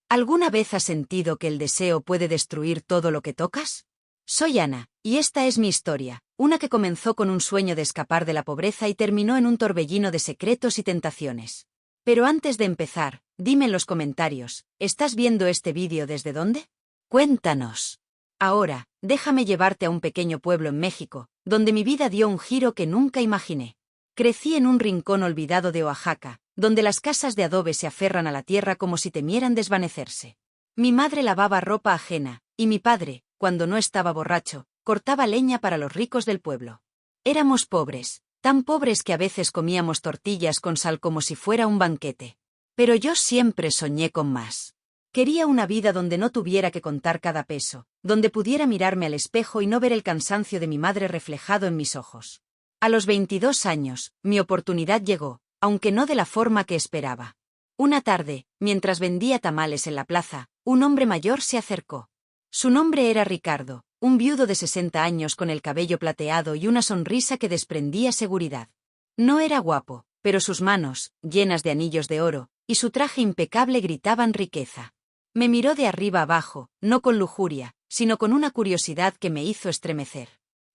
¿Alguna vez has sentido que el deseo puede destruir todo lo que tocas? Soy Ana, y esta es mi historia, una que comenzó con un sueño de escapar de la pobreza y terminó en un torbellino de secretos y tentaciones. Pero antes de empezar, dime en los comentarios, ¿estás viendo este vídeo desde dónde? Cuéntanos. Ahora, déjame llevarte a un pequeño pueblo en México, donde mi vida dio un giro que nunca imaginé. Crecí en un rincón olvidado de Oaxaca, donde las casas de adobe se aferran a la tierra como si temieran desvanecerse. Mi madre lavaba ropa ajena, y mi padre, cuando no estaba borracho, cortaba leña para los ricos del pueblo. Éramos pobres, tan pobres que a veces comíamos tortillas con sal como si fuera un banquete. Pero yo siempre soñé con más. Quería una vida donde no tuviera que contar cada peso, donde pudiera mirarme al espejo y no ver el cansancio de mi madre reflejado en mis ojos. A los 22 años, mi oportunidad llegó, aunque no de la forma que esperaba. Una tarde, mientras vendía tamales en la plaza, un hombre mayor se acercó. Su nombre era Ricardo, un viudo de 60 años con el cabello plateado y una sonrisa que desprendía seguridad. No era guapo, pero sus manos, llenas de anillos de oro, y su traje impecable gritaban riqueza. Me miró de arriba abajo, no con lujuria, sino con una curiosidad que me hizo estremecer.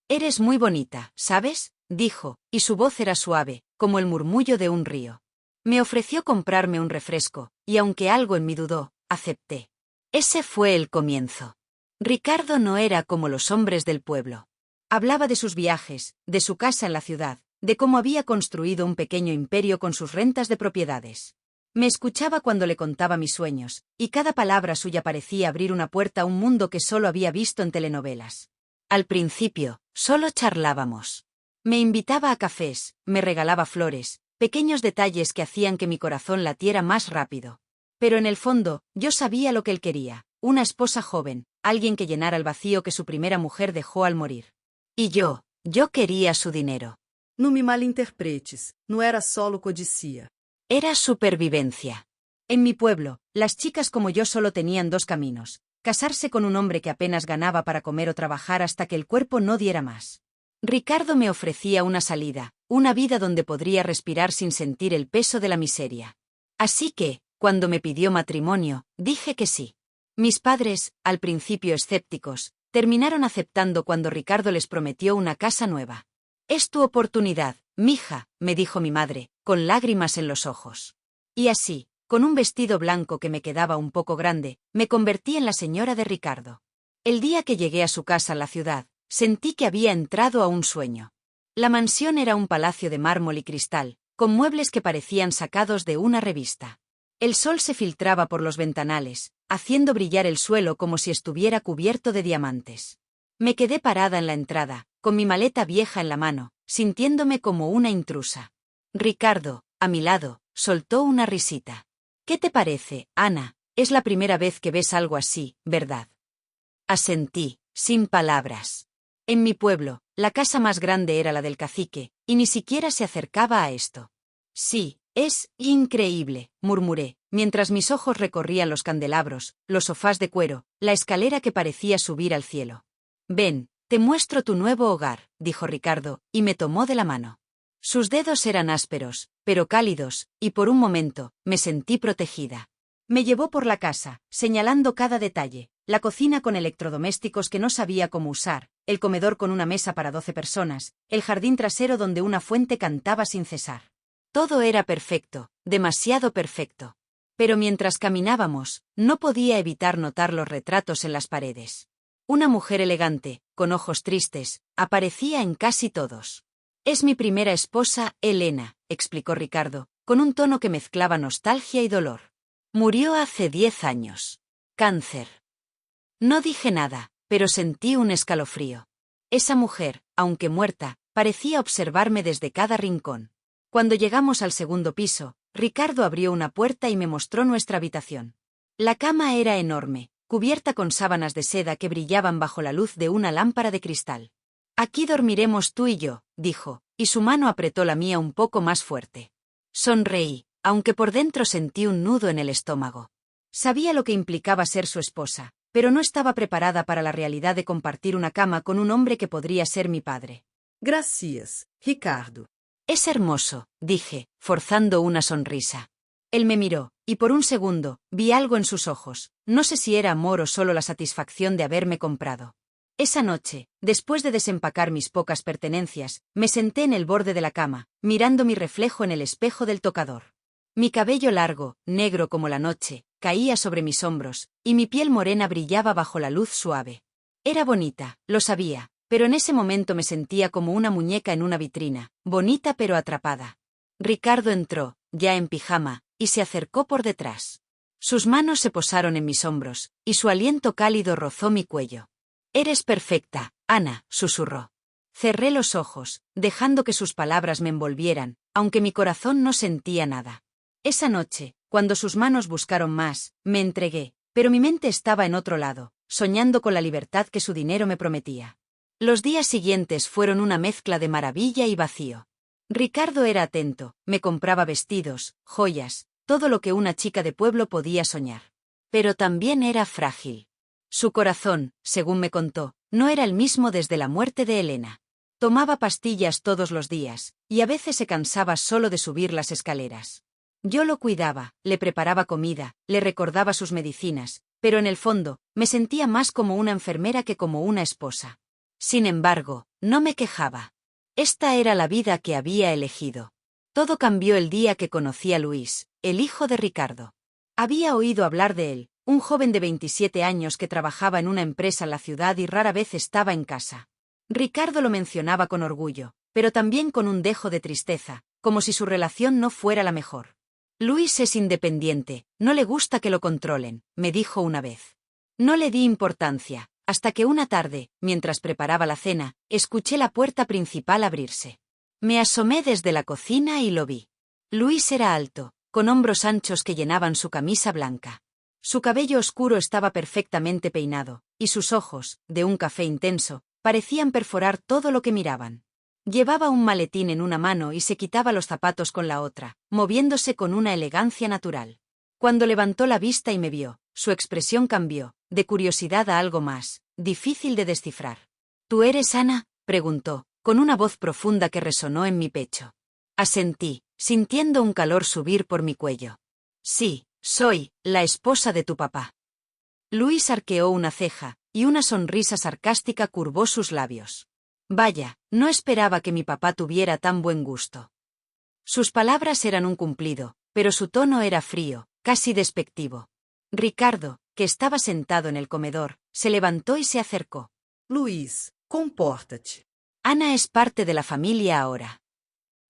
«Eres muy bonita, ¿sabes?», dijo, y su voz era suave, como el murmullo de un río. Me ofreció comprarme un refresco, y aunque algo en mí dudó, acepté. Ese fue el comienzo. Ricardo no era como los hombres del pueblo. Hablaba de sus viajes, de su casa en la ciudad, de cómo había construido un pequeño imperio con sus rentas de propiedades. Me escuchaba cuando le contaba mis sueños, y cada palabra suya parecía abrir una puerta a un mundo que solo había visto en telenovelas. Al principio, solo charlábamos. Me invitaba a cafés, me regalaba flores, pequeños detalles que hacían que mi corazón latiera más rápido. Pero en el fondo, yo sabía lo que él quería, una esposa joven, alguien que llenara el vacío que su primera mujer dejó al morir. Y yo quería su dinero. Não me malinterpretes, não era solo codicia. Era supervivencia. En mi pueblo, las chicas como yo solo tenían dos caminos: casarse con un hombre que apenas ganaba para comer o trabajar hasta que el cuerpo no diera más. Ricardo me ofrecía una salida, una vida donde podría respirar sin sentir el peso de la miseria. Así que, cuando me pidió matrimonio, dije que sí. Mis padres, al principio escépticos, terminaron aceptando cuando Ricardo les prometió una casa nueva. «Es tu oportunidad, mija», me dijo mi madre, con lágrimas en los ojos. Y así, con un vestido blanco que me quedaba un poco grande, me convertí en la señora de Ricardo. El día que llegué a su casa en la ciudad, sentí que había entrado a un sueño. La mansión era un palacio de mármol y cristal, con muebles que parecían sacados de una revista. El sol se filtraba por los ventanales, haciendo brillar el suelo como si estuviera cubierto de diamantes. Me quedé parada en la entrada, con mi maleta vieja en la mano, sintiéndome como una intrusa. Ricardo, a mi lado, soltó una risita. «¿Qué te parece, Ana? Es la primera vez que ves algo así, ¿verdad?». Asentí, sin palabras. En mi pueblo, la casa más grande era la del cacique, y ni siquiera se acercaba a esto. «Sí, es increíble», murmuré, mientras mis ojos recorrían los candelabros, los sofás de cuero, la escalera que parecía subir al cielo. «Ven, te muestro tu nuevo hogar», dijo Ricardo, y me tomó de la mano. Sus dedos eran ásperos, pero cálidos, y por un momento, me sentí protegida. Me llevó por la casa, señalando cada detalle: la cocina con electrodomésticos que no sabía cómo usar, el comedor con una mesa para 12 personas, el jardín trasero donde una fuente cantaba sin cesar. Todo era perfecto, demasiado perfecto. Pero mientras caminábamos, no podía evitar notar los retratos en las paredes. Una mujer elegante, con ojos tristes, aparecía en casi todos. «Es mi primera esposa, Elena», explicó Ricardo, con un tono que mezclaba nostalgia y dolor. «Murió hace 10 años. Cáncer». No dije nada, pero sentí un escalofrío. Esa mujer, aunque muerta, parecía observarme desde cada rincón. Cuando llegamos al segundo piso, Ricardo abrió una puerta y me mostró nuestra habitación. La cama era enorme, cubierta con sábanas de seda que brillaban bajo la luz de una lámpara de cristal. «Aquí dormiremos tú y yo», dijo, y su mano apretó la mía un poco más fuerte. Sonreí, aunque por dentro sentí un nudo en el estómago. Sabía lo que implicaba ser su esposa, pero no estaba preparada para la realidad de compartir una cama con un hombre que podría ser mi padre. Gracias, Ricardo. «Es hermoso», dije, forzando una sonrisa. Él me miró, y por un segundo, vi algo en sus ojos, no sé si era amor o solo la satisfacción de haberme comprado. Esa noche, después de desempacar mis pocas pertenencias, me senté en el borde de la cama, mirando mi reflejo en el espejo del tocador. Mi cabello largo, negro como la noche, caía sobre mis hombros, y mi piel morena brillaba bajo la luz suave. Era bonita, lo sabía, pero en ese momento me sentía como una muñeca en una vitrina, bonita pero atrapada. Ricardo entró, ya en pijama, y se acercó por detrás. Sus manos se posaron en mis hombros, y su aliento cálido rozó mi cuello. «Eres perfecta, Ana», susurró. Cerré los ojos, dejando que sus palabras me envolvieran, aunque mi corazón no sentía nada. Esa noche, cuando sus manos buscaron más, me entregué, pero mi mente estaba en otro lado, soñando con la libertad que su dinero me prometía. Los días siguientes fueron una mezcla de maravilla y vacío. Ricardo era atento, me compraba vestidos, joyas, todo lo que una chica de pueblo podía soñar. Pero también era frágil. Su corazón, según me contó, no era el mismo desde la muerte de Elena. Tomaba pastillas todos los días, y a veces se cansaba solo de subir las escaleras. Yo lo cuidaba, le preparaba comida, le recordaba sus medicinas, pero en el fondo, me sentía más como una enfermera que como una esposa. Sin embargo, no me quejaba. Esta era la vida que había elegido. Todo cambió el día que conocí a Luis, el hijo de Ricardo. Había oído hablar de él, un joven de 27 años que trabajaba en una empresa en la ciudad y rara vez estaba en casa. Ricardo lo mencionaba con orgullo, pero también con un dejo de tristeza, como si su relación no fuera la mejor. «Luis es independiente, no le gusta que lo controlen», me dijo una vez. No le di importancia, hasta que una tarde, mientras preparaba la cena, escuché la puerta principal abrirse. Me asomé desde la cocina y lo vi. Luis era alto, con hombros anchos que llenaban su camisa blanca. Su cabello oscuro estaba perfectamente peinado, y sus ojos, de un café intenso, parecían perforar todo lo que miraban. Llevaba un maletín en una mano y se quitaba los zapatos con la otra, moviéndose con una elegancia natural. Cuando levantó la vista y me vio, su expresión cambió, de curiosidad a algo más, difícil de descifrar. «¿Tú eres Ana?», preguntó, con una voz profunda que resonó en mi pecho. Asentí, sintiendo un calor subir por mi cuello. «Sí, soy la esposa de tu papá». Luis arqueó una ceja, y una sonrisa sarcástica curvó sus labios. Vaya, no esperaba que mi papá tuviera tan buen gusto. Sus palabras eran un cumplido, pero su tono era frío, casi despectivo. Ricardo, que estaba sentado en el comedor, se levantó y se acercó. Luís, compórtate. Ana es parte de la familia ahora.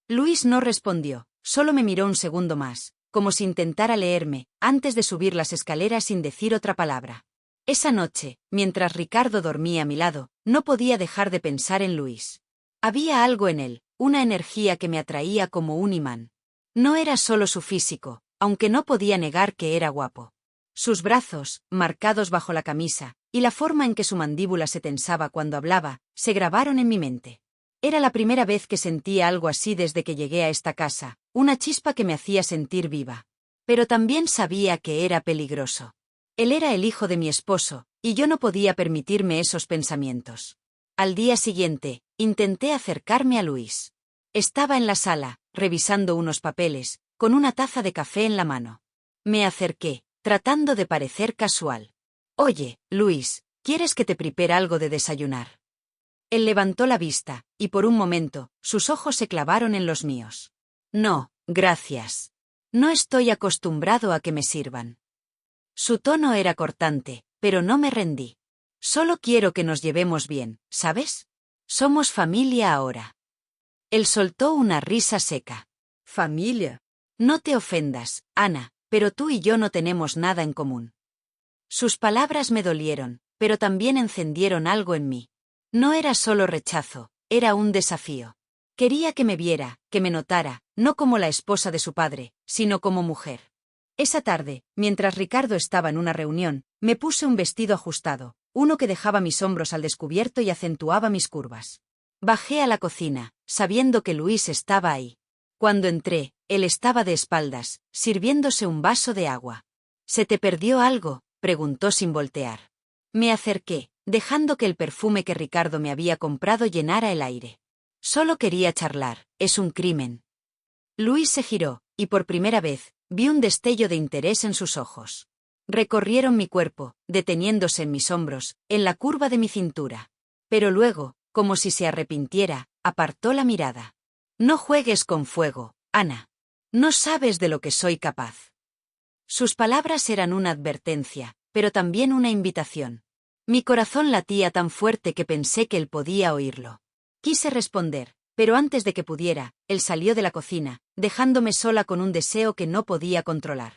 Luis no respondió, solo me miró un segundo más, como si intentara leerme, antes de subir las escaleras sin decir otra palabra. Esa noche, mientras Ricardo dormía a mi lado, no podía dejar de pensar en Luis. Había algo en él, una energía que me atraía como un imán. No era solo su físico, aunque no podía negar que era guapo. Sus brazos, marcados bajo la camisa, y la forma en que su mandíbula se tensaba cuando hablaba, se grabaron en mi mente. Era la primera vez que sentía algo así desde que llegué a esta casa, una chispa que me hacía sentir viva. Pero también sabía que era peligroso. Él era el hijo de mi esposo, y yo no podía permitirme esos pensamientos. Al día siguiente, intenté acercarme a Luis. Estaba en la sala, revisando unos papeles, con una taza de café en la mano. Me acerqué, tratando de parecer casual. «Oye, Luis, ¿quieres que te prepare algo de desayunar?». Él levantó la vista, y por un momento, sus ojos se clavaron en los míos. «No, gracias. No estoy acostumbrado a que me sirvan». Su tono era cortante, pero no me rendí. «Solo quiero que nos llevemos bien, ¿sabes? Somos familia ahora». Él soltó una risa seca. Família? «No te ofendas, Ana, pero tú y yo no tenemos nada en común». Sus palabras me dolieron, pero también encendieron algo en mí. No era solo rechazo, era un desafío. Quería que me viera, que me notara, no como la esposa de su padre, sino como mujer. Esa tarde, mientras Ricardo estaba en una reunión, me puse un vestido ajustado, uno que dejaba mis hombros al descubierto y acentuaba mis curvas. Bajé a la cocina, sabiendo que Luis estaba ahí. Cuando entré, él estaba de espaldas, sirviéndose un vaso de agua. «¿Se te perdió algo?», preguntó sin voltear. Me acerqué, dejando que el perfume que Ricardo me había comprado llenara el aire. «Solo quería charlar, es un crimen». Luis se giró, y por primera vez, vi un destello de interés en sus ojos. Recorrieron mi cuerpo, deteniéndose en mis hombros, en la curva de mi cintura. Pero luego, como si se arrepintiera, apartó la mirada. No juegues con fuego, Ana. No sabes de lo que soy capaz. Sus palabras eran una advertencia, pero también una invitación. Mi corazón latía tan fuerte que pensé que él podía oírlo. Quise responder, pero antes de que pudiera, él salió de la cocina, dejándome sola con un deseo que no podía controlar.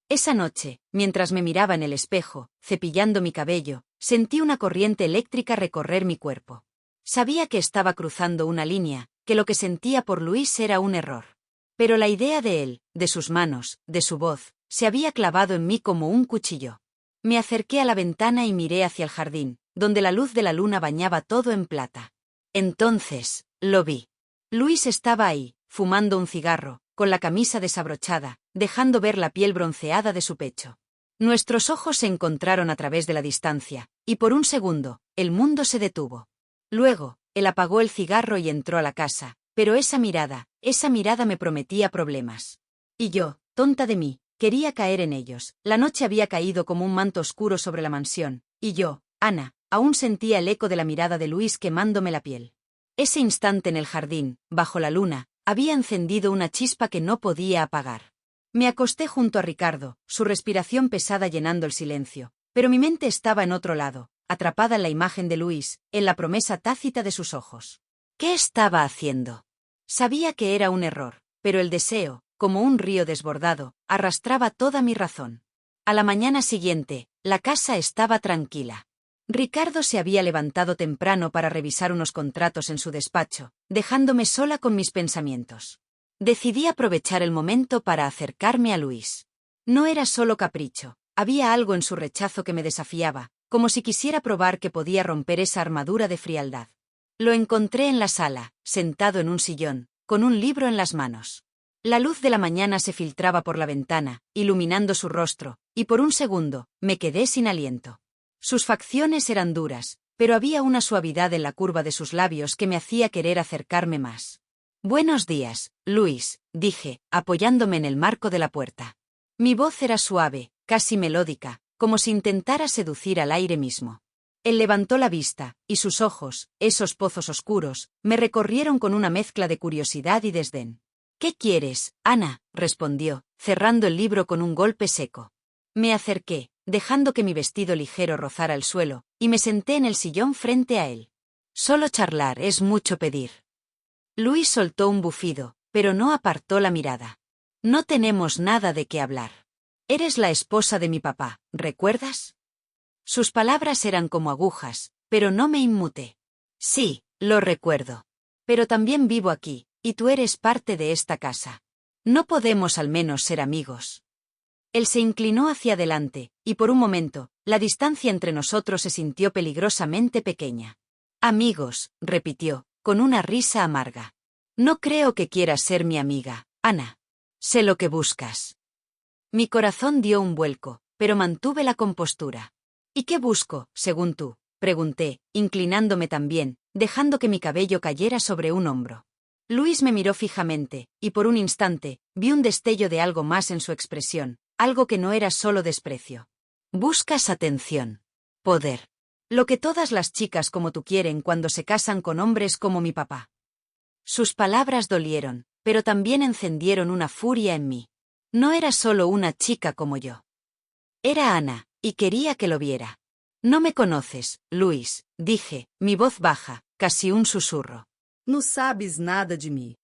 Esa noche, mientras me miraba en el espejo, cepillando mi cabello, sentí una corriente eléctrica recorrer mi cuerpo. Sabía que estaba cruzando una línea, que lo que sentía por Luis era un error. Pero la idea de él, de sus manos, de su voz, se había clavado en mí como un cuchillo. Me acerqué a la ventana y miré hacia el jardín, donde la luz de la luna bañaba todo en plata. Entonces, lo vi. Luis estaba ahí, fumando un cigarro, con la camisa desabrochada, dejando ver la piel bronceada de su pecho. Nuestros ojos se encontraron a través de la distancia, y por un segundo, el mundo se detuvo. Luego, él apagó el cigarro y entró a la casa, pero esa mirada me prometía problemas. Y yo, tonta de mí, quería caer en ellos. La noche había caído como un manto oscuro sobre la mansión, y yo, Ana, aún sentía el eco de la mirada de Luis quemándome la piel. Ese instante en el jardín, bajo la luna, había encendido una chispa que no podía apagar. Me acosté junto a Ricardo, su respiración pesada llenando el silencio, pero mi mente estaba en otro lado, atrapada en la imagen de Luis, en la promesa tácita de sus ojos. ¿Qué estaba haciendo? Sabía que era un error, pero el deseo, como un río desbordado, arrastraba toda mi razón. A la mañana siguiente, la casa estaba tranquila. Ricardo se había levantado temprano para revisar unos contratos en su despacho, dejándome sola con mis pensamientos. Decidí aprovechar el momento para acercarme a Luis. No era solo capricho, había algo en su rechazo que me desafiaba, como si quisiera probar que podía romper esa armadura de frialdad. Lo encontré en la sala, sentado en un sillón, con un libro en las manos. La luz de la mañana se filtraba por la ventana, iluminando su rostro, y por un segundo, me quedé sin aliento. Sus facciones eran duras, pero había una suavidad en la curva de sus labios que me hacía querer acercarme más. «Buenos días, Luis», dije, apoyándome en el marco de la puerta. Mi voz era suave, casi melódica, como si intentara seducir al aire mismo. Él levantó la vista, y sus ojos, esos pozos oscuros, me recorrieron con una mezcla de curiosidad y desdén. «¿Qué quieres, Ana?», respondió, cerrando el libro con un golpe seco. Me acerqué, dejando que mi vestido ligero rozara el suelo, y me senté en el sillón frente a él. «Solo charlar es mucho pedir». Luis soltó un bufido, pero no apartó la mirada. «No tenemos nada de qué hablar. Eres la esposa de mi papá, ¿recuerdas?». Sus palabras eran como agujas, pero no me inmuté. «Sí, lo recuerdo. Pero también vivo aquí, y tú eres parte de esta casa. ¿No podemos al menos ser amigos?». Él se inclinó hacia adelante, y por un momento, la distancia entre nosotros se sintió peligrosamente pequeña. «Amigos», repitió, con una risa amarga. «No creo que quieras ser mi amiga, Ana. Sé lo que buscas». Mi corazón dio un vuelco, pero mantuve la compostura. «¿Y qué busco, según tú?», pregunté, inclinándome también, dejando que mi cabello cayera sobre un hombro. Luis me miró fijamente, y por un instante, vi un destello de algo más en su expresión, algo que no era solo desprecio. «Buscas atención. Poder. Lo que todas las chicas como tú quieren cuando se casan con hombres como mi papá». Sus palabras dolieron, pero también encendieron una furia en mí. No era solo una chica como yo. Era Ana, y quería que lo viera. «No me conoces, Luis», dije, mi voz baja, casi un susurro. Não sabes nada de mim.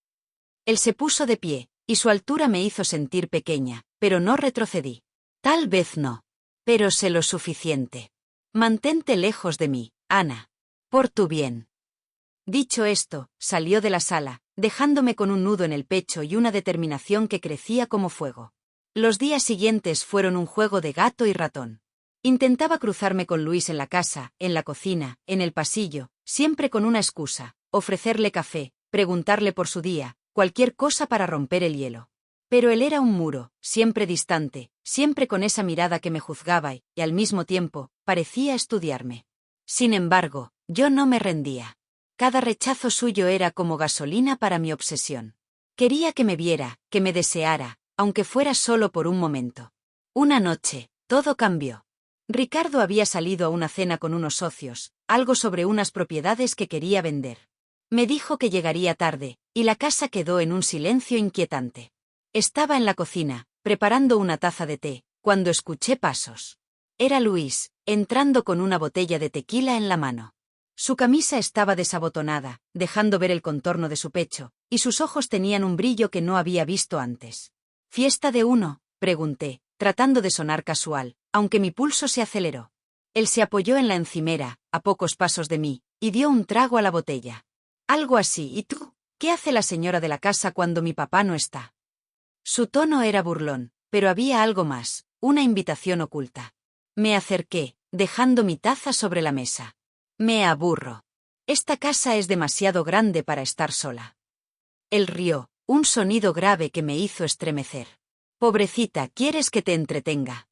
Él se puso de pie, y su altura me hizo sentir pequeña, pero no retrocedí. «Tal vez no. Pero sé lo suficiente. Mantente lejos de mí, Ana. Por tu bien». Dicho esto, salió de la sala, dejándome con un nudo en el pecho y una determinación que crecía como fuego. Los días siguientes fueron un juego de gato y ratón. Intentaba cruzarme con Luis en la casa, en la cocina, en el pasillo, siempre con una excusa: ofrecerle café, preguntarle por su día, cualquier cosa para romper el hielo. Pero él era un muro, siempre distante, siempre con esa mirada que me juzgaba y, al mismo tiempo, parecía estudiarme. Sin embargo, yo no me rendía. Cada rechazo suyo era como gasolina para mi obsesión. Quería que me viera, que me deseara, aunque fuera solo por un momento. Una noche, todo cambió. Ricardo había salido a una cena con unos socios, algo sobre unas propiedades que quería vender. Me dijo que llegaría tarde, y la casa quedó en un silencio inquietante. Estaba en la cocina, preparando una taza de té, cuando escuché pasos. Era Luis, entrando con una botella de tequila en la mano. Su camisa estaba desabotonada, dejando ver el contorno de su pecho, y sus ojos tenían un brillo que no había visto antes. ¿Fiesta de uno?, pregunté, tratando de sonar casual, aunque mi pulso se aceleró. Él se apoyó en la encimera, a pocos pasos de mí, y dio un trago a la botella. Algo así. ¿Y tú? ¿Qué hace la señora de la casa cuando mi papá no está? Su tono era burlón, pero había algo más, una invitación oculta. Me acerqué, dejando mi taza sobre la mesa. Me aburro. Esta casa es demasiado grande para estar sola. Él rió, un sonido grave que me hizo estremecer. Pobrecita, ¿quieres que te entretenga?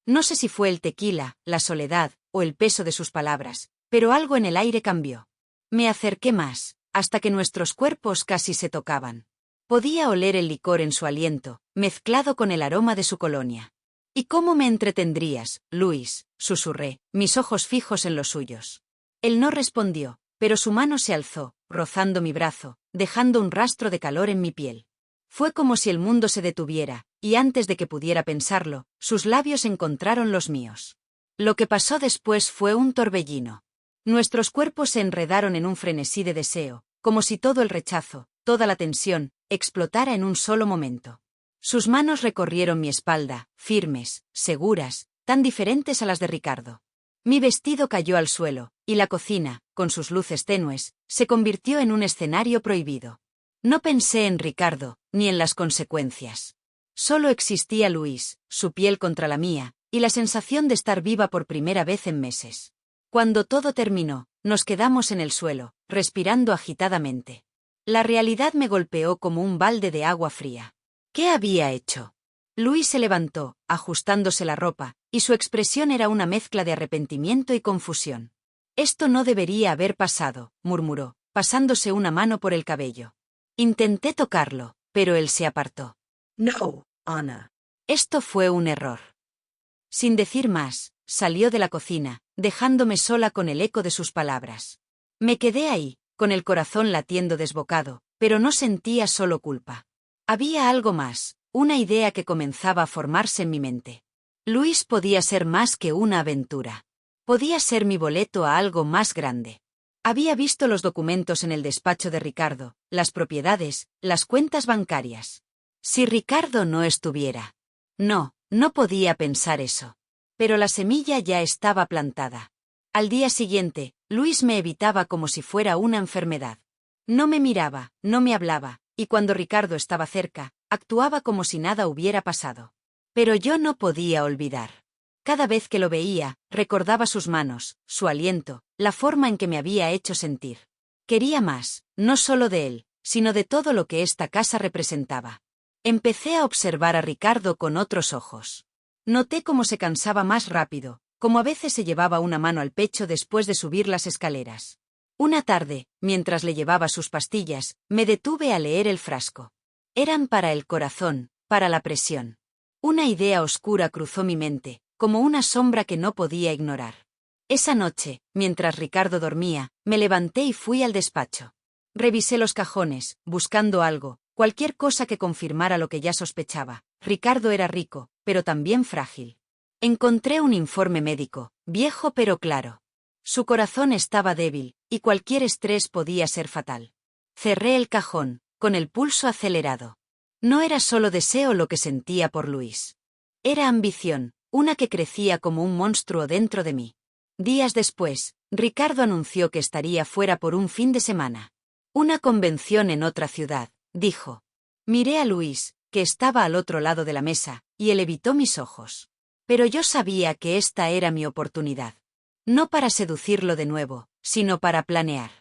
No sé si fue el tequila, la soledad, o el peso de sus palabras, pero algo en el aire cambió. Me acerqué más, hasta que nuestros cuerpos casi se tocaban. Podía oler el licor en su aliento, mezclado con el aroma de su colonia. ¿Y cómo me entretendrías, Luis?, susurré, mis ojos fijos en los suyos. Él no respondió, pero su mano se alzó, rozando mi brazo, dejando un rastro de calor en mi piel. Fue como si el mundo se detuviera, y antes de que pudiera pensarlo, sus labios encontraron los míos. Lo que pasó después fue un torbellino. Nuestros cuerpos se enredaron en un frenesí de deseo, como si todo el rechazo, toda la tensión, explotara en un solo momento. Sus manos recorrieron mi espalda, firmes, seguras, tan diferentes a las de Ricardo. Mi vestido cayó al suelo, y la cocina, con sus luces tenues, se convirtió en un escenario prohibido. No pensé en Ricardo, ni en las consecuencias. Solo existía Luis, su piel contra la mía, y la sensación de estar viva por primera vez en meses. Cuando todo terminó, nos quedamos en el suelo, respirando agitadamente. La realidad me golpeó como un balde de agua fría. ¿Qué había hecho? Luis se levantó, ajustándose la ropa, y su expresión era una mezcla de arrepentimiento y confusión. Esto no debería haber pasado, murmuró, pasándose una mano por el cabello. Intenté tocarlo, pero él se apartó. No, Ana. Esto fue un error. Sin decir más, salió de la cocina, dejándome sola con el eco de sus palabras. Me quedé ahí, con el corazón latiendo desbocado, pero no sentía solo culpa. Había algo más, una idea que comenzaba a formarse en mi mente. Luis podía ser más que una aventura. Podía ser mi boleto a algo más grande. Había visto los documentos en el despacho de Ricardo, las propiedades, las cuentas bancarias. Si Ricardo no estuviera. No podía pensar eso. Pero la semilla ya estaba plantada. Al día siguiente, Luis me evitaba como si fuera una enfermedad. No me miraba, no me hablaba, y cuando Ricardo estaba cerca, actuaba como si nada hubiera pasado. Pero yo no podía olvidar. Cada vez que lo veía, recordaba sus manos, su aliento, la forma en que me había hecho sentir. Quería más, no solo de él, sino de todo lo que esta casa representaba. Empecé a observar a Ricardo con otros ojos. Noté cómo se cansaba más rápido, como a veces se llevaba una mano al pecho después de subir las escaleras. Una tarde, mientras le llevaba sus pastillas, me detuve a leer el frasco. Eran para el corazón, para la presión. Una idea oscura cruzó mi mente, como una sombra que no podía ignorar. Esa noche, mientras Ricardo dormía, me levanté y fui al despacho. Revisé los cajones, buscando algo, cualquier cosa que confirmara lo que ya sospechaba. Ricardo era rico, pero también frágil. Encontré un informe médico, viejo pero claro. Su corazón estaba débil, y cualquier estrés podía ser fatal. Cerré el cajón, con el pulso acelerado. No era solo deseo lo que sentía por Luis. Era ambición, una que crecía como un monstruo dentro de mí. Días después, Ricardo anunció que estaría fuera por un fin de semana. Una convención en otra ciudad, dijo. Miré a Luis, que estaba al otro lado de la mesa, y él evitó mis ojos. Pero yo sabía que esta era mi oportunidad. No para seducirlo de nuevo, sino para planear.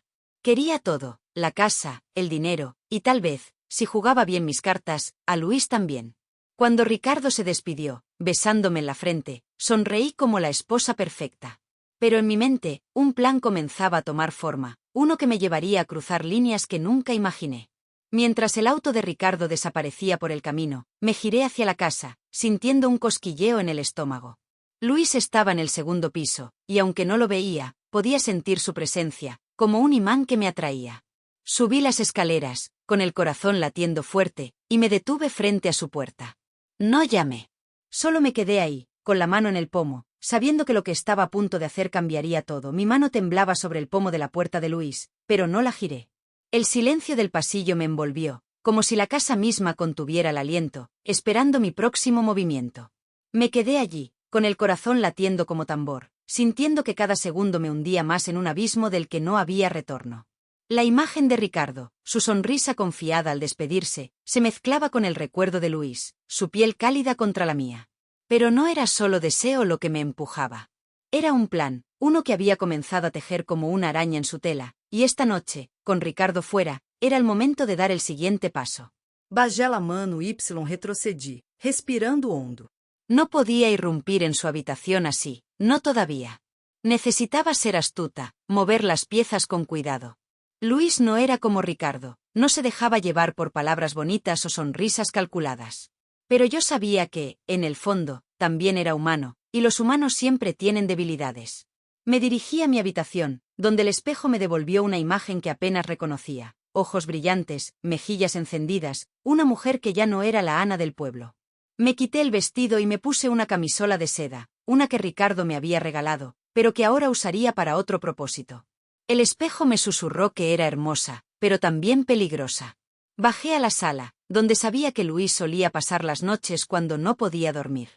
Quería todo, la casa, el dinero, y tal vez, si jugaba bien mis cartas, a Luis también. Cuando Ricardo se despidió, besándome en la frente, sonreí como la esposa perfecta. Pero en mi mente, un plan comenzaba a tomar forma, uno que me llevaría a cruzar líneas que nunca imaginé. Mientras el auto de Ricardo desaparecía por el camino, me giré hacia la casa, sintiendo un cosquilleo en el estómago. Luis estaba en el segundo piso, y aunque no lo veía, podía sentir su presencia, como un imán que me atraía. Subí las escaleras, con el corazón latiendo fuerte, y me detuve frente a su puerta. No llamé. Solo me quedé ahí, con la mano en el pomo, sabiendo que lo que estaba a punto de hacer cambiaría todo. Mi mano temblaba sobre el pomo de la puerta de Luis, pero no la giré. El silencio del pasillo me envolvió, como si la casa misma contuviera el aliento, esperando mi próximo movimiento. Me quedé allí, con el corazón latiendo como tambor, sintiendo que cada segundo me hundía más en un abismo del que no había retorno. La imagen de Ricardo, su sonrisa confiada al despedirse, se mezclaba con el recuerdo de Luis, su piel cálida contra la mía. Pero no era solo deseo lo que me empujaba. Era un plan, uno que había comenzado a tejer como una araña en su tela, y esta noche, con Ricardo fuera, era el momento de dar el siguiente paso. Bajé la mano y retrocedí, respirando hondo. No podía irrumpir en su habitación así, no todavía. Necesitaba ser astuta, mover las piezas con cuidado. Luis no era como Ricardo, no se dejaba llevar por palabras bonitas o sonrisas calculadas. Pero yo sabía que, en el fondo, también era humano, y los humanos siempre tienen debilidades. Me dirigí a mi habitación, donde el espejo me devolvió una imagen que apenas reconocía, ojos brillantes, mejillas encendidas, una mujer que ya no era la Ana del pueblo. Me quité el vestido y me puse una camisola de seda, una que Ricardo me había regalado, pero que ahora usaría para otro propósito. El espejo me susurró que era hermosa, pero también peligrosa. Bajé a la sala, donde sabía que Luis solía pasar las noches cuando no podía dormir.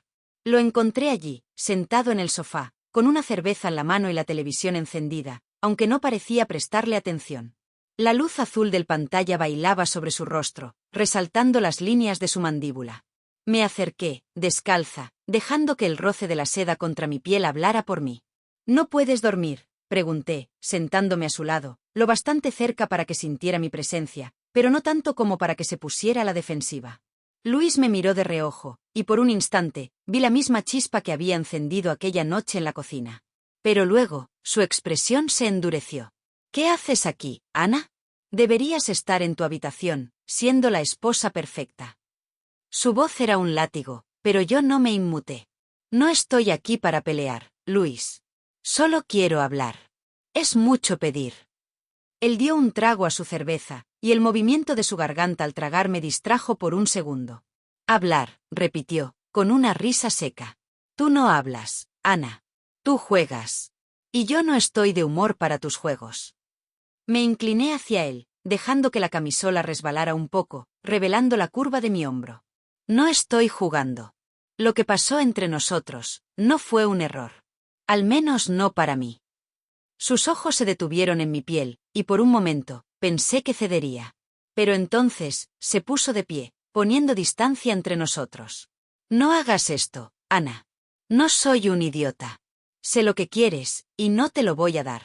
Lo encontré allí, sentado en el sofá, con una cerveza en la mano y la televisión encendida, aunque no parecía prestarle atención. La luz azul del pantalla bailaba sobre su rostro, resaltando las líneas de su mandíbula. Me acerqué, descalza, dejando que el roce de la seda contra mi piel hablara por mí. ¿No puedes dormir?, pregunté, sentándome a su lado, lo bastante cerca para que sintiera mi presencia, pero no tanto como para que se pusiera a la defensiva. Luis me miró de reojo, y por un instante, vi la misma chispa que había encendido aquella noche en la cocina. Pero luego, su expresión se endureció. ¿Qué haces aquí, Ana? Deberías estar en tu habitación, siendo la esposa perfecta. Su voz era un látigo, pero yo no me inmuté. No estoy aquí para pelear, Luis. Solo quiero hablar. Es mucho pedir. Él dio un trago a su cerveza, y el movimiento de su garganta al tragar me distrajo por un segundo. Hablar, repitió, con una risa seca. Tú no hablas, Ana. Tú juegas. Y yo no estoy de humor para tus juegos. Me incliné hacia él, dejando que la camisola resbalara un poco, revelando la curva de mi hombro. No estoy jugando. Lo que pasó entre nosotros no fue un error. Al menos no para mí. Sus ojos se detuvieron en mi piel, y por un momento, pensé que cedería. Pero entonces, se puso de pie, poniendo distancia entre nosotros. No hagas esto, Ana. No soy un idiota. Sé lo que quieres, y no te lo voy a dar.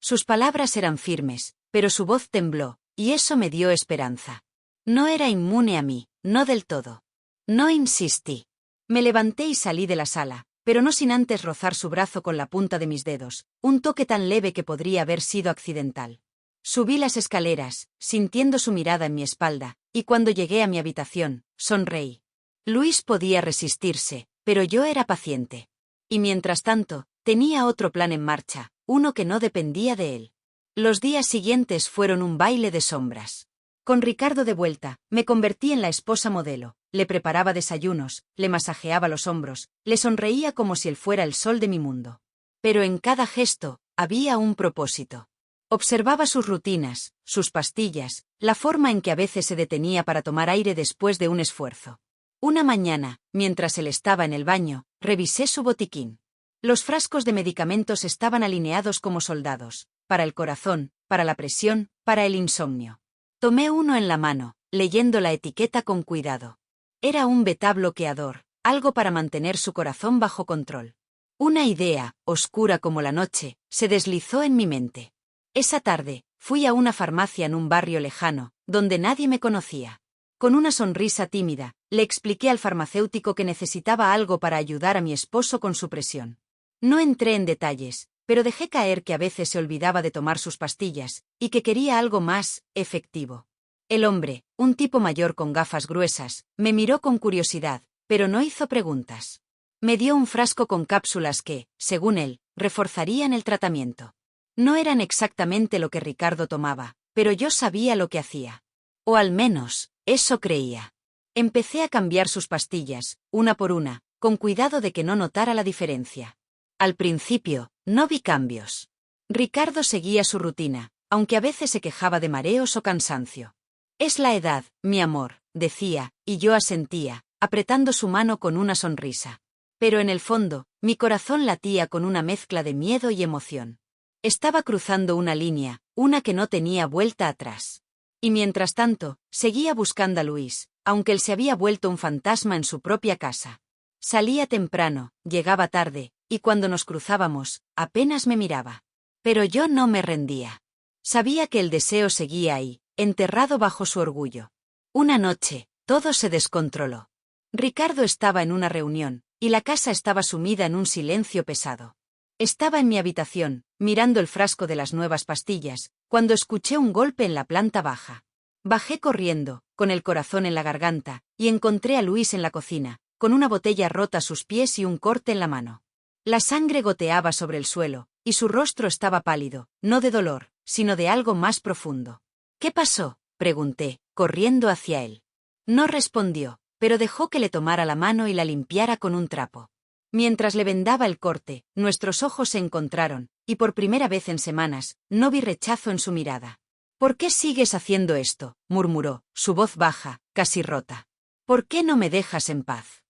Sus palabras eran firmes, pero su voz tembló, y eso me dio esperanza. No era inmune a mí, no del todo. No insistí. Me levanté y salí de la sala, pero no sin antes rozar su brazo con la punta de mis dedos, un toque tan leve que podría haber sido accidental. Subí las escaleras, sintiendo su mirada en mi espalda, y cuando llegué a mi habitación, sonreí. Luis podía resistirse, pero yo era paciente. Y mientras tanto, tenía otro plan en marcha, uno que no dependía de él. Los días siguientes fueron un baile de sombras. Con Ricardo de vuelta, me convertí en la esposa modelo, le preparaba desayunos, le masajeaba los hombros, le sonreía como si él fuera el sol de mi mundo. Pero en cada gesto, había un propósito. Observaba sus rutinas, sus pastillas, la forma en que a veces se detenía para tomar aire después de un esfuerzo. Una mañana, mientras él estaba en el baño, revisé su botiquín. Los frascos de medicamentos estaban alineados como soldados, para el corazón, para la presión, para el insomnio. Tomé uno en la mano, leyendo la etiqueta con cuidado. Era un beta bloqueador, algo para mantener su corazón bajo control. Una idea, oscura como la noche, se deslizó en mi mente. Esa tarde, fui a una farmacia en un barrio lejano, donde nadie me conocía. Con una sonrisa tímida, le expliqué al farmacéutico que necesitaba algo para ayudar a mi esposo con su presión. No entré en detalles, pero dejé caer que a veces se olvidaba de tomar sus pastillas, y que quería algo más efectivo. El hombre, un tipo mayor con gafas gruesas, me miró con curiosidad, pero no hizo preguntas. Me dio un frasco con cápsulas que, según él, reforzarían el tratamiento. No eran exactamente lo que Ricardo tomaba, pero yo sabía lo que hacía. O al menos, eso creía. Empecé a cambiar sus pastillas, una por una, con cuidado de que no notara la diferencia. Al principio, no vi cambios. Ricardo seguía su rutina, aunque a veces se quejaba de mareos o cansancio. Es la edad, mi amor, decía, y yo asentía, apretando su mano con una sonrisa. Pero en el fondo, mi corazón latía con una mezcla de miedo y emoción. Estaba cruzando una línea, una que no tenía vuelta atrás. Y mientras tanto, seguía buscando a Luis, aunque él se había vuelto un fantasma en su propia casa. Salía temprano, llegaba tarde, y cuando nos cruzábamos, apenas me miraba. Pero yo no me rendía. Sabía que el deseo seguía ahí, enterrado bajo su orgullo. Una noche, todo se descontroló. Ricardo estaba en una reunión, y la casa estaba sumida en un silencio pesado. Estaba en mi habitación, mirando el frasco de las nuevas pastillas, cuando escuché un golpe en la planta baja. Bajé corriendo, con el corazón en la garganta, y encontré a Luis en la cocina, con una botella rota a sus pies y un corte en la mano. La sangre goteaba sobre el suelo, y su rostro estaba pálido, no de dolor, sino de algo más profundo. ¿Qué pasó?, pregunté, corriendo hacia él. No respondió, pero dejó que le tomara la mano y la limpiara con un trapo. Mientras le vendaba el corte, nuestros ojos se encontraron, y por primera vez en semanas, no vi rechazo en su mirada. «¿Por qué sigues haciendo esto?», murmuró, su voz baja, casi rota. «¿Por qué no me dejas en paz?».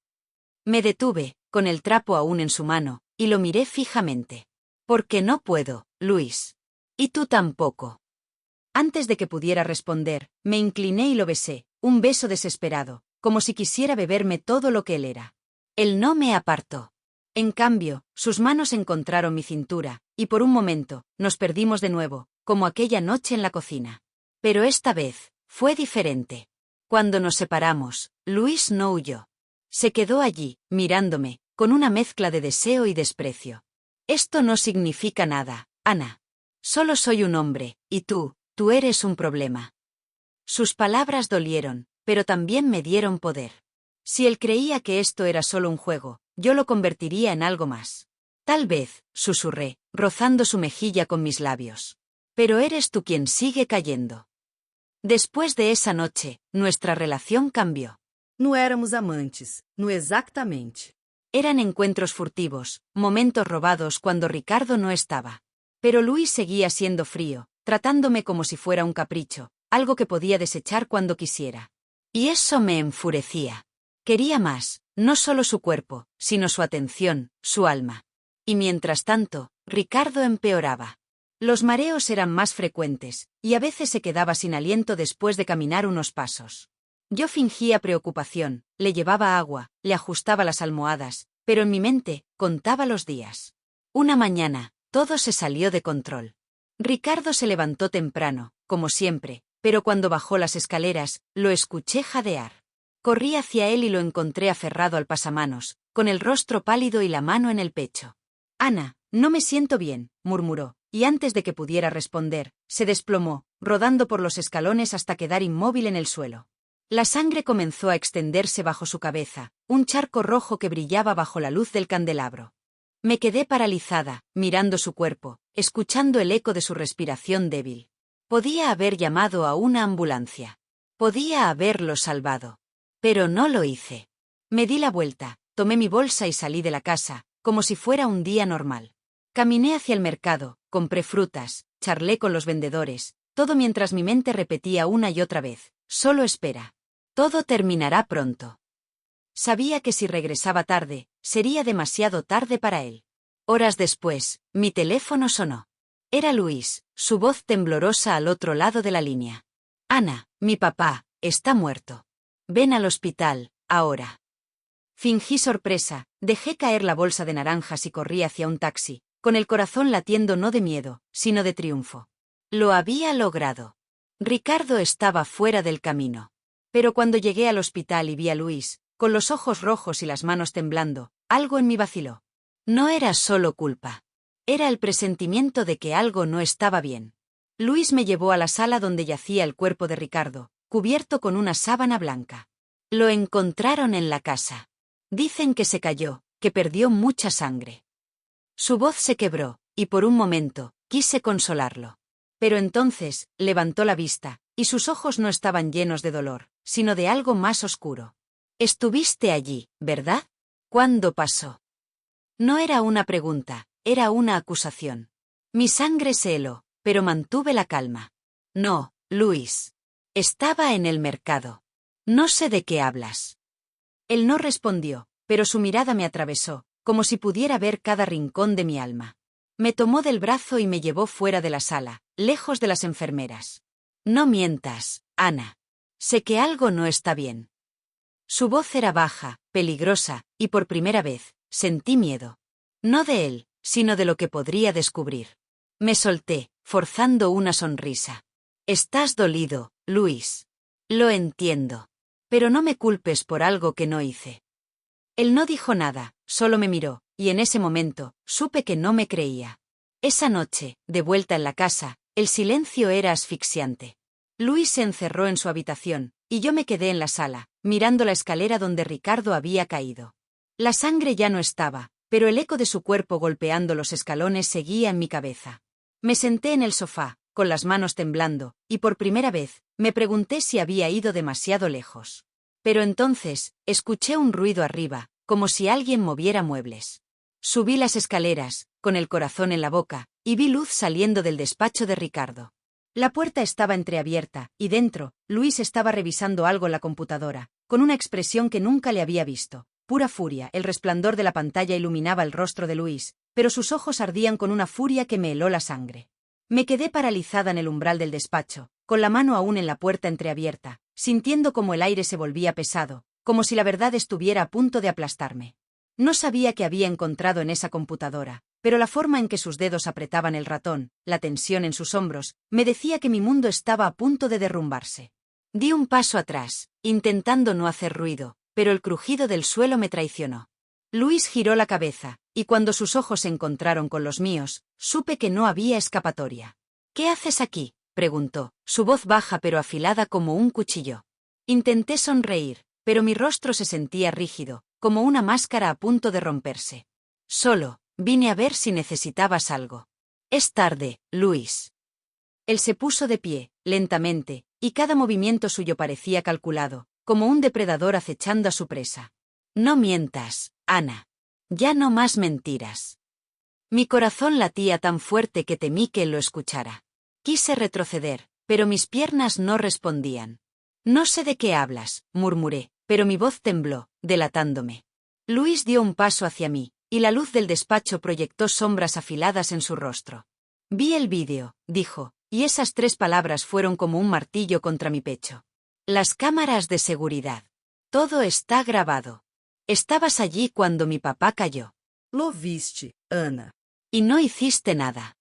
Me detuve, con el trapo aún en su mano, y lo miré fijamente. «Porque no puedo, Luis. Y tú tampoco». Antes de que pudiera responder, me incliné y lo besé, un beso desesperado, como si quisiera beberme todo lo que él era. Él no me apartó. En cambio, sus manos encontraron mi cintura, y por un momento, nos perdimos de nuevo, como aquella noche en la cocina. Pero esta vez, fue diferente. Cuando nos separamos, Luis no huyó. Se quedó allí, mirándome, con una mezcla de deseo y desprecio. «Esto no significa nada, Ana. Solo soy un hombre, y tú eres un problema». Sus palabras dolieron, pero también me dieron poder. Si él creía que esto era solo un juego, yo lo convertiría en algo más. «Tal vez», susurré, rozando su mejilla con mis labios. «Pero eres tú quien sigue cayendo». Después de esa noche, nuestra relación cambió. No éramos amantes, no exactamente. Eran encuentros furtivos, momentos robados cuando Ricardo no estaba. Pero Luis seguía siendo frío, tratándome como si fuera un capricho, algo que podía desechar cuando quisiera. Y eso me enfurecía. Quería más, no solo su cuerpo, sino su atención, su alma. Y mientras tanto, Ricardo empeoraba. Los mareos eran más frecuentes, y a veces se quedaba sin aliento después de caminar unos pasos. Yo fingía preocupación, le llevaba agua, le ajustaba las almohadas, pero en mi mente, contaba los días. Una mañana, todo se salió de control. Ricardo se levantó temprano, como siempre, pero cuando bajó las escaleras, lo escuché jadear. Corrí hacia él y lo encontré aferrado al pasamanos, con el rostro pálido y la mano en el pecho. «Ana, no me siento bien», murmuró, y antes de que pudiera responder, se desplomó, rodando por los escalones hasta quedar inmóvil en el suelo. La sangre comenzó a extenderse bajo su cabeza, un charco rojo que brillaba bajo la luz del candelabro. Me quedé paralizada, mirando su cuerpo, escuchando el eco de su respiración débil. Podía haber llamado a una ambulancia. Podía haberlo salvado. Pero no lo hice. Me di la vuelta, tomé mi bolsa y salí de la casa, como si fuera un día normal. Caminé hacia el mercado, compré frutas, charlé con los vendedores, todo mientras mi mente repetía una y otra vez: «Solo espera. Todo terminará pronto». Sabía que si regresaba tarde, sería demasiado tarde para él. Horas después, mi teléfono sonó. Era Luis, su voz temblorosa al otro lado de la línea. «Ana, mi papá está muerto. Ven al hospital, ahora». Fingí sorpresa, dejé caer la bolsa de naranjas y corrí hacia un taxi, con el corazón latiendo no de miedo, sino de triunfo. Lo había logrado. Ricardo estaba fuera del camino. Pero cuando llegué al hospital y vi a Luis, con los ojos rojos y las manos temblando, algo en mí vaciló. No era solo culpa. Era el presentimiento de que algo no estaba bien. Luis me llevó a la sala donde yacía el cuerpo de Ricardo, cubierto con una sábana blanca. Lo encontraron en la casa. Dicen que se cayó, que perdió mucha sangre. Su voz se quebró, y por un momento, quise consolarlo. Pero entonces, levantó la vista, y sus ojos no estaban llenos de dolor, sino de algo más oscuro. Estuviste allí, ¿verdad? ¿Cuándo pasó? No era una pregunta, era una acusación. Mi sangre se heló, pero mantuve la calma. No, Luis. Estaba en el mercado. No sé de qué hablas. Él no respondió, pero su mirada me atravesó, como si pudiera ver cada rincón de mi alma. Me tomó del brazo y me llevó fuera de la sala, lejos de las enfermeras. No mientas, Ana. Sé que algo no está bien. Su voz era baja, peligrosa, y por primera vez, sentí miedo. No de él, sino de lo que podría descubrir. Me solté, forzando una sonrisa. Estás dolido, Luis. Lo entiendo. Pero no me culpes por algo que no hice. Él no dijo nada, solo me miró, y en ese momento, supe que no me creía. Esa noche, de vuelta en la casa, el silencio era asfixiante. Luis se encerró en su habitación, y yo me quedé en la sala, mirando la escalera donde Ricardo había caído. La sangre ya no estaba, pero el eco de su cuerpo golpeando los escalones seguía en mi cabeza. Me senté en el sofá, con las manos temblando, y por primera vez, me pregunté si había ido demasiado lejos. Pero entonces, escuché un ruido arriba, como si alguien moviera muebles. Subí las escaleras, con el corazón en la boca, y vi luz saliendo del despacho de Ricardo. La puerta estaba entreabierta, y dentro, Luis estaba revisando algo en la computadora, con una expresión que nunca le había visto. Pura furia, el resplandor de la pantalla iluminaba el rostro de Luis, pero sus ojos ardían con una furia que me heló la sangre. Me quedé paralizada en el umbral del despacho, con la mano aún en la puerta entreabierta, sintiendo como el aire se volvía pesado, como si la verdad estuviera a punto de aplastarme. No sabía qué había encontrado en esa computadora, pero la forma en que sus dedos apretaban el ratón, la tensión en sus hombros, me decía que mi mundo estaba a punto de derrumbarse. Di un paso atrás, intentando no hacer ruido, pero el crujido del suelo me traicionó. Luis giró la cabeza, y cuando sus ojos se encontraron con los míos, supe que no había escapatoria. «¿Qué haces aquí?», preguntó, su voz baja pero afilada como un cuchillo. Intenté sonreír, pero mi rostro se sentía rígido, como una máscara a punto de romperse. «Solo, vine a ver si necesitabas algo». «Es tarde, Luis». Él se puso de pie, lentamente, y cada movimiento suyo parecía calculado, como un depredador acechando a su presa. «No mientas, Ana. Ya no más mentiras». Mi corazón latía tan fuerte que temí que él lo escuchara. Quise retroceder, pero mis piernas no respondían. «No sé de qué hablas», murmuré, pero mi voz tembló, delatándome. Luis dio un paso hacia mí, y la luz del despacho proyectó sombras afiladas en su rostro. «Vi el vídeo», dijo, y esas 3 palabras fueron como un martillo contra mi pecho. «Las cámaras de seguridad. Todo está grabado. Estabas allí cuando mi papá cayó. Lo viste, Ana. Y no hiciste nada».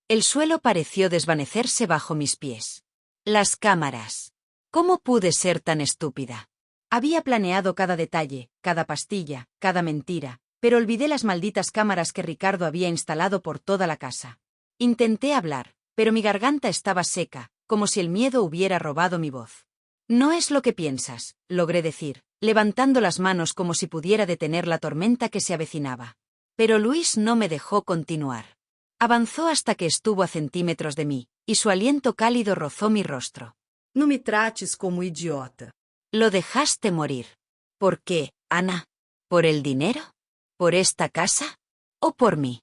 El suelo pareció desvanecerse bajo mis pies. Las cámaras. ¿Cómo pude ser tan estúpida? Había planeado cada detalle, cada pastilla, cada mentira, pero olvidé las malditas cámaras que Ricardo había instalado por toda la casa. Intenté hablar, pero mi garganta estaba seca, como si el miedo hubiera robado mi voz. «No es lo que piensas», logré decir, levantando las manos como si pudiera detener la tormenta que se avecinaba. Pero Luis no me dejó continuar. Avanzó hasta que estuvo a centímetros de mí, y su aliento cálido rozó mi rostro. No me trates como idiota. Lo dejaste morir. ¿Por qué, Ana? ¿Por el dinero? ¿Por esta casa? ¿O por mí?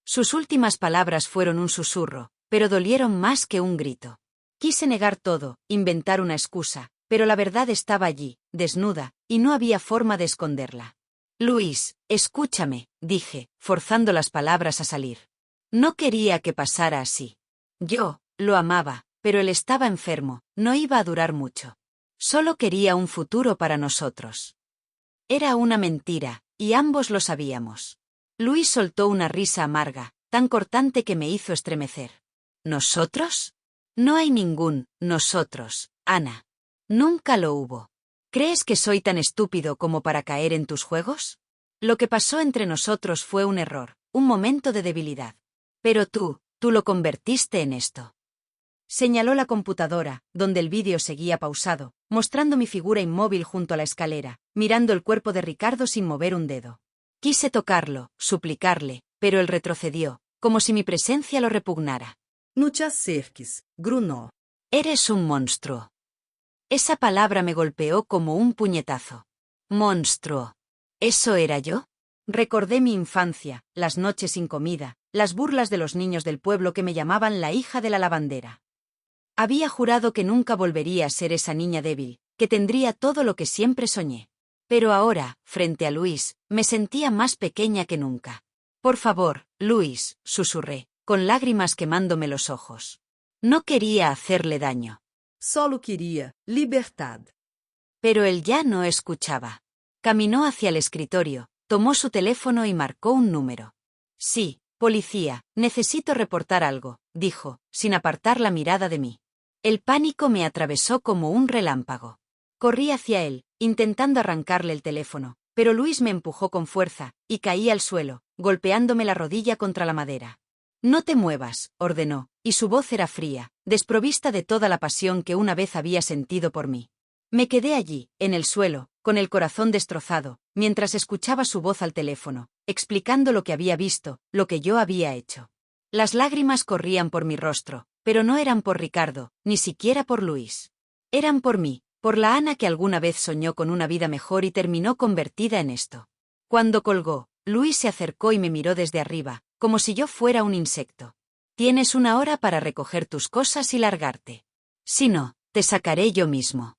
Sus últimas palabras fueron un susurro, pero dolieron más que un grito. Quise negar todo, inventar una excusa, pero la verdad estaba allí, desnuda, y no había forma de esconderla. «Luis, escúchame», dije, forzando las palabras a salir. No quería que pasara así. Yo lo amaba, pero él estaba enfermo, no iba a durar mucho. Solo quería un futuro para nosotros. Era una mentira, y ambos lo sabíamos. Luis soltó una risa amarga, tan cortante que me hizo estremecer. ¿Nosotros? No hay ningún nosotros, Ana. Nunca lo hubo. ¿Crees que soy tan estúpido como para caer en tus juegos? Lo que pasó entre nosotros fue un error, un momento de debilidad. Pero tú lo convertiste en esto. Señaló la computadora, donde el vídeo seguía pausado, mostrando mi figura inmóvil junto a la escalera, mirando el cuerpo de Ricardo sin mover un dedo. Quise tocarlo, suplicarle, pero él retrocedió, como si mi presencia lo repugnara. No te acerques, grunó. Eres un monstruo. Esa palabra me golpeó como un puñetazo. Monstruo. ¿Eso era yo? Recordé mi infancia, las noches sin comida, las burlas de los niños del pueblo que me llamaban la hija de la lavandera. Había jurado que nunca volvería a ser esa niña débil, que tendría todo lo que siempre soñé. Pero ahora, frente a Luis, me sentía más pequeña que nunca. Por favor, Luis, susurré, con lágrimas quemándome los ojos. No quería hacerle daño. Solo quería libertad. Pero él ya no escuchaba. Caminó hacia el escritorio, tomó su teléfono y marcó un número. Sí, policía, necesito reportar algo, dijo, sin apartar la mirada de mí. El pánico me atravesó como un relámpago. Corrí hacia él, intentando arrancarle el teléfono, pero Luis me empujó con fuerza, y caí al suelo, golpeándome la rodilla contra la madera. No te muevas, ordenó, y su voz era fría, desprovista de toda la pasión que una vez había sentido por mí. Me quedé allí, en el suelo, con el corazón destrozado, mientras escuchaba su voz al teléfono, explicando lo que había visto, lo que yo había hecho. Las lágrimas corrían por mi rostro, pero no eran por Ricardo, ni siquiera por Luis. Eran por mí, por la Ana que alguna vez soñó con una vida mejor y terminó convertida en esto. Cuando colgó, Luis se acercó y me miró desde arriba, como si yo fuera un insecto. Tienes 1 hora para recoger tus cosas y largarte. Si no, te sacaré yo mismo.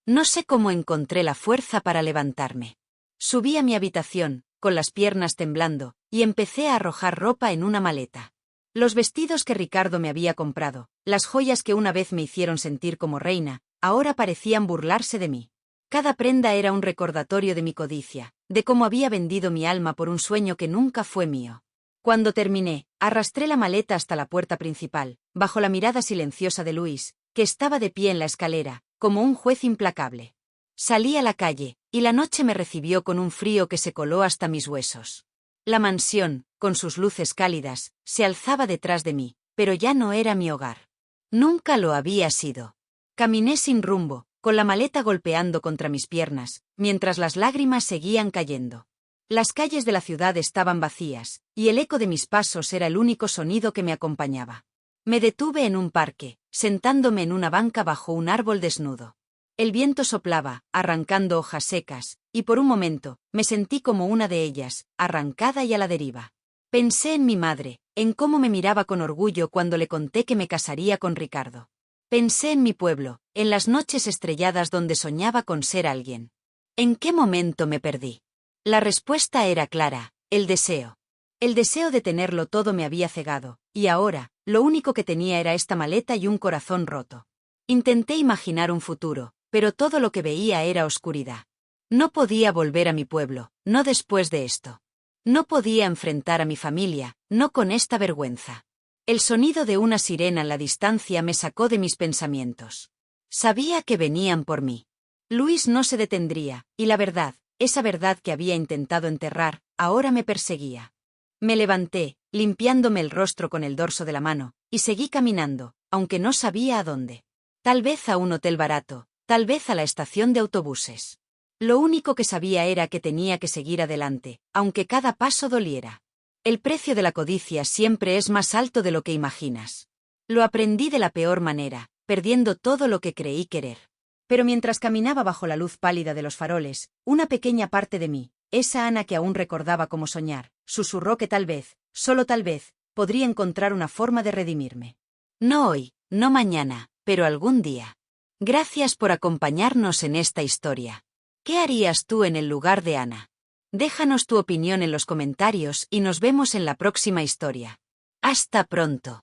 No sé cómo encontré la fuerza para levantarme. Subí a mi habitación, con las piernas temblando, y empecé a arrojar ropa en una maleta. Los vestidos que Ricardo me había comprado, las joyas que una vez me hicieron sentir como reina, ahora parecían burlarse de mí. Cada prenda era un recordatorio de mi codicia, de cómo había vendido mi alma por un sueño que nunca fue mío. Cuando terminé, arrastré la maleta hasta la puerta principal, bajo la mirada silenciosa de Luis, que estaba de pie en la escalera, como un juez implacable. Salí a la calle, y la noche me recibió con un frío que se coló hasta mis huesos. La mansión, con sus luces cálidas, se alzaba detrás de mí, pero ya no era mi hogar. Nunca lo había sido. Caminé sin rumbo, con la maleta golpeando contra mis piernas, mientras las lágrimas seguían cayendo. Las calles de la ciudad estaban vacías, y el eco de mis pasos era el único sonido que me acompañaba. Me detuve en un parque, sentándome en una banca bajo un árbol desnudo. El viento soplaba, arrancando hojas secas, y por un momento, me sentí como una de ellas, arrancada y a la deriva. Pensé en mi madre, en cómo me miraba con orgullo cuando le conté que me casaría con Ricardo. Pensé en mi pueblo, en las noches estrelladas donde soñaba con ser alguien. ¿En qué momento me perdí? La respuesta era clara, el deseo. El deseo de tenerlo todo me había cegado, y ahora, lo único que tenía era esta maleta y un corazón roto. Intenté imaginar un futuro, pero todo lo que veía era oscuridad. No podía volver a mi pueblo, no después de esto. No podía enfrentar a mi familia, no con esta vergüenza. El sonido de una sirena en la distancia me sacó de mis pensamientos. Sabía que venían por mí. Luis no se detendría, y la verdad, esa verdad que había intentado enterrar, ahora me perseguía. Me levanté, limpiándome el rostro con el dorso de la mano, y seguí caminando, aunque no sabía a dónde. Tal vez a un hotel barato, tal vez a la estación de autobuses. Lo único que sabía era que tenía que seguir adelante, aunque cada paso doliera. El precio de la codicia siempre es más alto de lo que imaginas. Lo aprendí de la peor manera, perdiendo todo lo que creí querer. Pero mientras caminaba bajo la luz pálida de los faroles, una pequeña parte de mí, esa Ana que aún recordaba cómo soñar, susurró que tal vez, solo tal vez, podría encontrar una forma de redimirme. No hoy, no mañana, pero algún día. Gracias por acompañarnos en esta historia. ¿Qué harías tú en el lugar de Ana? Déjanos tu opinión en los comentarios y nos vemos en la próxima historia. Hasta pronto.